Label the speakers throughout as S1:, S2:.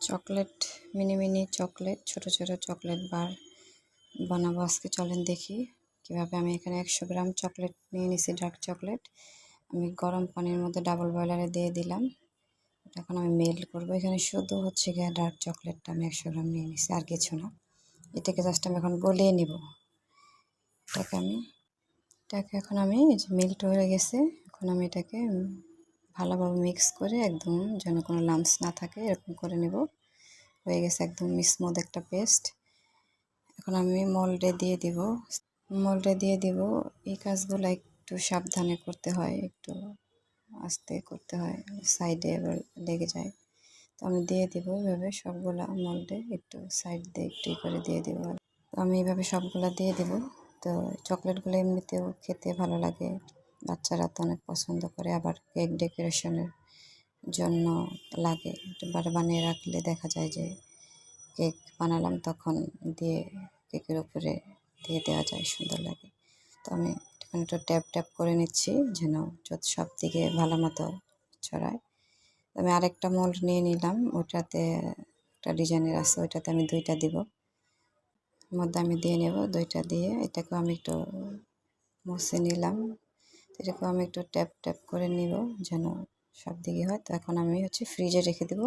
S1: Chocolate mini mini chocolate ছোট ছোট chocolate bar বানাবো আজকে। চলেন দেখি কিভাবে। আমি এখানে 100 গ্রাম চকলেট নিয়ে নিছি, ডার্ক চকলেট। আমি গরম পানির মধ্যে ডাবল বয়লারে দিয়ে দিলাম। এখন আমি মেল্ট করব। এখানে শুধু হচ্ছে গিয়ে ডার্ক চকলেটটা আমি 100 গ্রাম নিয়ে নিছি, আর কিছু না। এটাকে জাস্ট আমি এখন গলিয়ে নিব। এটাকে এখন আমি যে মেল্ট হয়ে গেছে, এখন আমি এটাকে ভালোভাবে মিক্স করে একদম যেন কোনো লাম্পস না থাকে এরকম করে নেব। হয়ে গেছে একদম স্মুথ একটা পেস্ট। এখন আমি মোল্ডে দিয়ে দিব। এই কাজগুলো একটু সাবধানে করতে হয়, একটু আস্তে করতে হয়, সাইডে এবার লেগে যায়। তো আমি দিয়ে দিব এভাবে সবগুলা মোল্ডে, একটু সাইড দিয়ে একটু করে দিয়ে দিব। তো আমি এইভাবে সবগুলা দিয়ে দেব। তো চকলেটগুলো এমনিতেও খেতে ভালো লাগে, বাচ্চারা তো অনেক পছন্দ করে, আবার কেক ডেকোরেশনের জন্য লাগে। একবার বানিয়ে রাখলে দেখা যায় যে কেক বানালাম তখন দিয়ে কেকের উপরে দিয়ে দেওয়া যায়, সুন্দর লাগে। তো আমি এখন একটু ট্যাপ ট্যাপ করে নিচ্ছি যেন সব দিকে ভালো মতো ছড়ায়। আমি আরেকটা মোল্ড নিয়ে নিলাম, ওটাতে একটা ডিজাইনের আছে, ওইটাতে আমি 2টা দিব। মধ্যে আমি দিয়ে নেব 2টা দিয়ে এটাকেও আমি একটু মুছে নিলাম। এটাকেও আমি একটু ট্যাপ ট্যাপ করে নিব যেন সব দিকে হয়। তো এখন আমি ফ্রিজে রেখে দেবো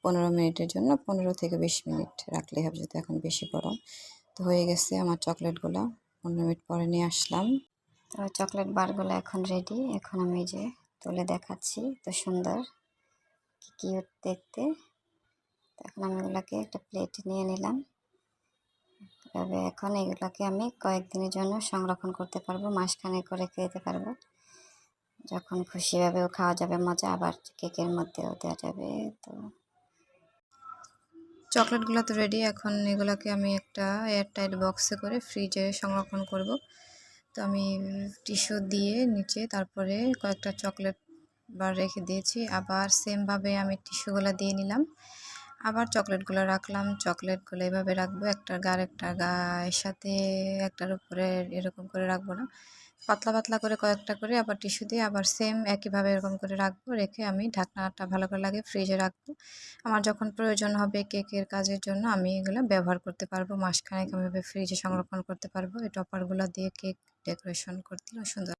S1: 15 মিনিটের জন্য। 15 থেকে 20 মিনিট রাখলেই হবে, যেহেতু এখন বেশি গরম। তো হয়ে গেছে আমার চকলেটগুলো, 15 মিনিট পরে নিয়ে আসলাম। তো চকলেট বারগুলো এখন রেডি। এখন আমি যে তুলে দেখাচ্ছি, তো সুন্দর, কি কিউট দেখতে। এখন আমি এগুলোকে একটা প্লেটে নিয়ে নিলাম। তবে এখন এগুলোকে আমি কয়েকদিনের জন্য সংরক্ষণ করতে পারবো, মাসখানেক করে খেতে পারবো। যখন খুশিভাবেও খাওয়া যাবে মজা, আবার কেকের মধ্যেও দেওয়া যাবে। তো চকলেটগুলো তো রেডি। এখন এগুলোকে আমি একটা এয়ারটাইট বক্সে করে ফ্রিজে সংরক্ষণ করব। তো আমি টিস্যু দিয়ে নিচে তারপরে কয়েকটা চকলেট বার রেখে দিয়েছি। আবার সেমভাবে আমি টিস্যুগুলো দিয়ে নিলাম, আবার চকলেটগুলো রাখলাম। চকলেটগুলো এভাবে রাখবো, একটার গা একটা গায়ের সাথে, একটার উপরে এরকম করে রাখবো না, পাতলা পাতলা করে কয়েকটা করে আবার টিস্যু দিয়ে আবার সেম একইভাবে এরকম করে রাখবো। রেখে আমি ঢাকনাটা ভালো করে লাগিয়ে ফ্রিজে রাখবো। আমার যখন প্রয়োজন হবে কেকের কাজের জন্য আমি এগুলো ব্যবহার করতে পারবো। মাসখানেক আমি ফ্রিজে সংরক্ষণ করতে পারবো। এই টপারগুলো দিয়ে কেক ডেকোরেশন করতে সুন্দর।